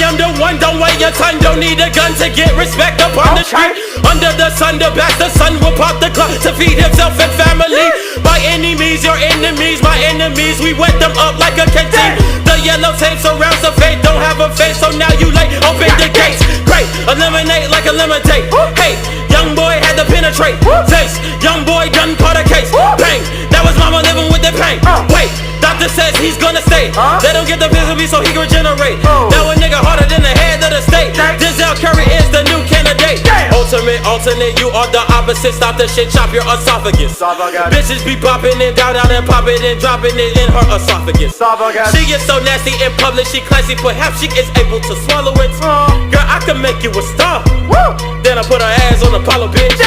am the one, don't wait your time. Don't need a gun to get respect upon the street. Under the sun, the bastard son will pop the clock to feed himself and family. By any means, your enemies, my enemies, we wet them up like a canteen. The yellow tape surrounds the fate, don't have a face, so now you late. Open the gates, great, eliminate like a lemonade. Hey, young boy had to penetrate. Face, young boy done caught a case. Bang, that was mama living with the pain. Wait, doctor says he's gonna stay. They don't get the pills with me so he can regenerate. That one nigga harder than the head of the state. Denzel Curry is the new candidate. Ultimate, alternate, you are the opposite. Stop the shit, chop your esophagus. Bitches be popping it down and popping and dropping it in her esophagus. She is so nasty in public, she classy, perhaps she is able to swallow it. Girl, I can make you a star. Then I put her ass on Apollo, bitch.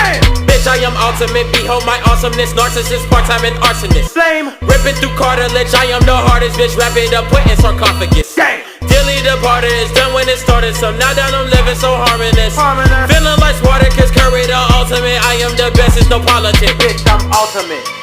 Bitch, I am ultimate, behold my awesomeness. Narcissist, part-time and arsonist. Ripping through cartilage, I am the hardest bitch. Wrap it up, put in sarcophagus. Dearly departed, it's done when it started. So now that I'm living so harmonious. Feeling like Spartacus, Curry the ultimate. I am the best, it's no politics. Bitch, I'm ultimate.